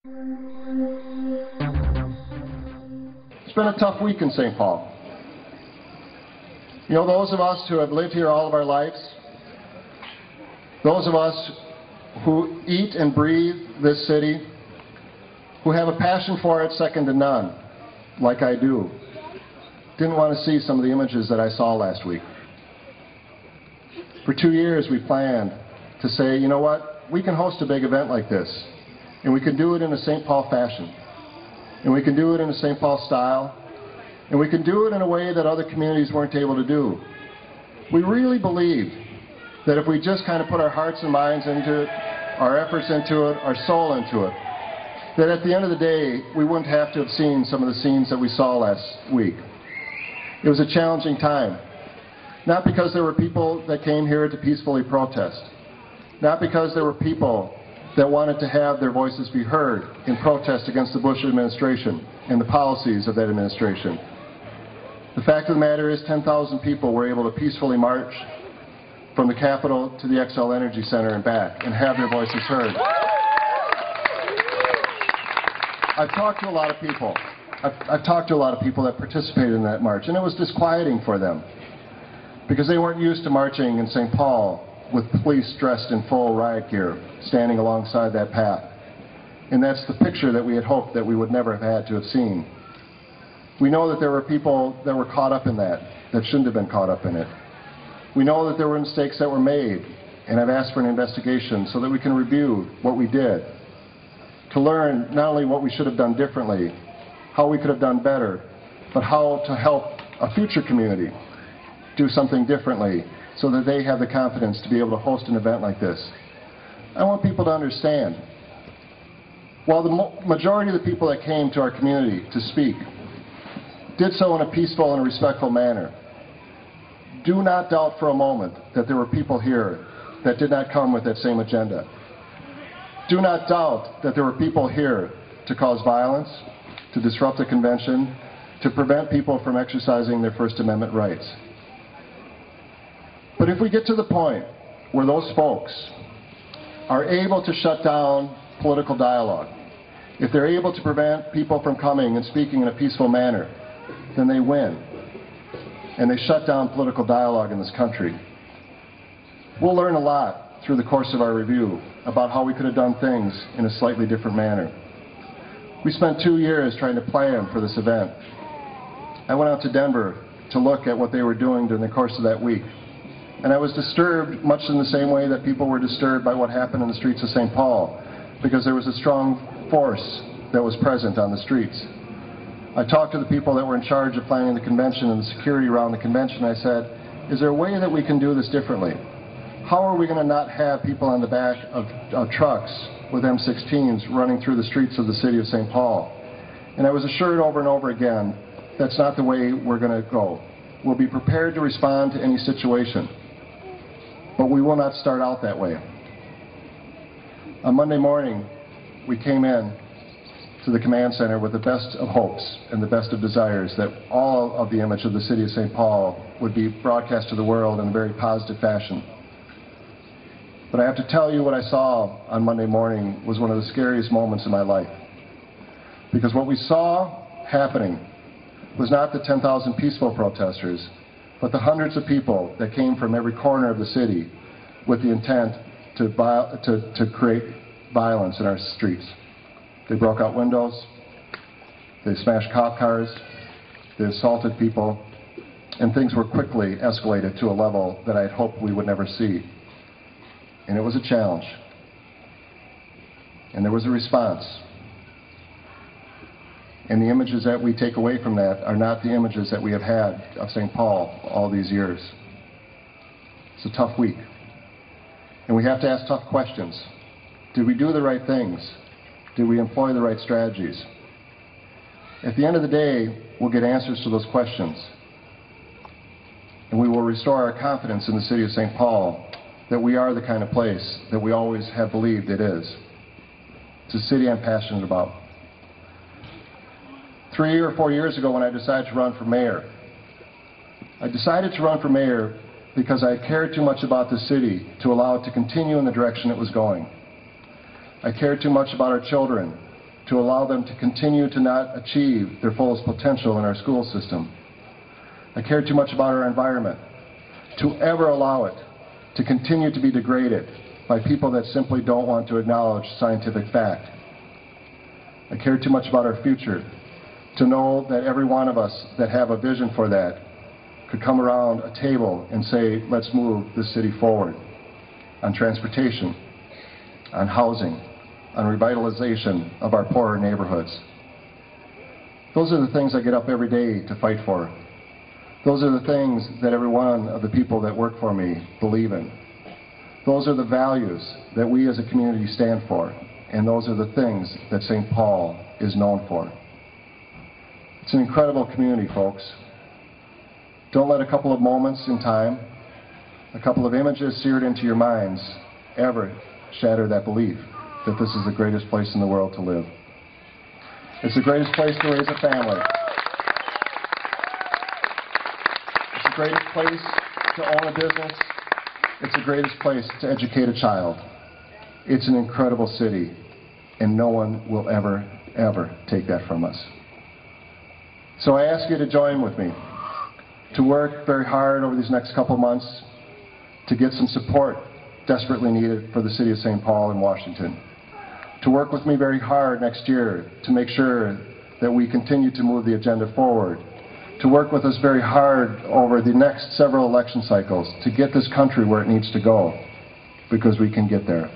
It's been a tough week in St. Paul. You know, those of us who have lived here all of our lives, those of us who eat and breathe this city, who have a passion for it second to none, like I do, didn't want to see some of the images that I saw last week. For 2 years we planned to say, you know what, we can host a big event like this, and we can do it in a St. Paul fashion, and we can do it in a St. Paul style, and we can do it in a way that other communities weren't able to do. We really believed that if we just kind of put our hearts and minds into it, our efforts into it, our soul into it, that at the end of the day, we wouldn't have to have seen some of the scenes that we saw last week. It was a challenging time. Not because there were people that came here to peacefully protest. Not because there were people that wanted to have their voices be heard in protest against the Bush administration and the policies of that administration. The fact of the matter is 10,000 people were able to peacefully march from the Capitol to the Xcel Energy Center and back and have their voices heard. I've talked to a lot of people. I've talked to a lot of people that participated in that march, and it was disquieting for them because they weren't used to marching in St. Paul with police dressed in full riot gear standing alongside that path. And that's the picture that we had hoped that we would never have had to have seen. We know that there were people that were caught up in that shouldn't have been caught up in it. We know that there were mistakes that were made, and I've asked for an investigation so that we can review what we did, to learn not only what we should have done differently, how we could have done better, but how to help a future community do something differently so that they have the confidence to be able to host an event like this. I want people to understand, while the majority of the people that came to our community to speak did so in a peaceful and respectful manner, do not doubt for a moment that there were people here that did not come with that same agenda. Do not doubt that there were people here to cause violence, to disrupt the convention, to prevent people from exercising their First Amendment rights. But if we get to the point where those folks are able to shut down political dialogue, if they're able to prevent people from coming and speaking in a peaceful manner, then they win. And they shut down political dialogue in this country. We'll learn a lot through the course of our review about how we could have done things in a slightly different manner. We spent 2 years trying to plan for this event. I went out to Denver to look at what they were doing during the course of that week. And I was disturbed much in the same way that people were disturbed by what happened in the streets of St. Paul, because there was a strong force that was present on the streets. I talked to the people that were in charge of planning the convention and the security around the convention. I said, is there a way that we can do this differently? How are we going to not have people on the back of trucks with M16s running through the streets of the city of St. Paul? And I was assured over and over again, that's not the way we're going to go. We'll be prepared to respond to any situation, but we will not start out that way. On Monday morning, we came in to the command center with the best of hopes and the best of desires that all of the image of the city of St. Paul would be broadcast to the world in a very positive fashion. But I have to tell you, what I saw on Monday morning was one of the scariest moments in my life. Because what we saw happening was not the 10,000 peaceful protesters, but the hundreds of people that came from every corner of the city with the intent to create violence in our streets. They broke out windows, they smashed cop cars, they assaulted people, and things were quickly escalated to a level that I had hoped we would never see. And it was a challenge. And there was a response. And the images that we take away from that are not the images that we have had of St. Paul all these years. It's a tough week. And we have to ask tough questions. Did we do the right things? Did we employ the right strategies? At the end of the day, we'll get answers to those questions. And we will restore our confidence in the city of St. Paul that we are the kind of place that we always have believed it is. It's a city I'm passionate about. 3 or 4 years ago when I decided to run for mayor, I decided to run for mayor because I cared too much about the city to allow it to continue in the direction it was going. I cared too much about our children to allow them to continue to not achieve their fullest potential in our school system. I care too much about our environment to ever allow it to continue to be degraded by people that simply don't want to acknowledge scientific fact. I care too much about our future to know that every one of us that have a vision for that could come around a table and say, let's move this city forward on transportation, on housing, on revitalization of our poorer neighborhoods. Those are the things I get up every day to fight for. Those are the things that every one of the people that work for me believe in. Those are the values that we as a community stand for, and those are the things that St. Paul is known for. It's an incredible community, folks. Don't let a couple of moments in time, a couple of images seared into your minds, ever shatter that belief that this is the greatest place in the world to live. It's the greatest place to raise a family. It's the greatest place to own a business. It's the greatest place to educate a child. It's an incredible city, and no one will ever, ever take that from us. So I ask you to join with me to work very hard over these next couple of months to get some support desperately needed for the city of St. Paul and Washington. To work with me very hard next year to make sure that we continue to move the agenda forward. To work with us very hard over the next several election cycles to get this country where it needs to go, because we can get there.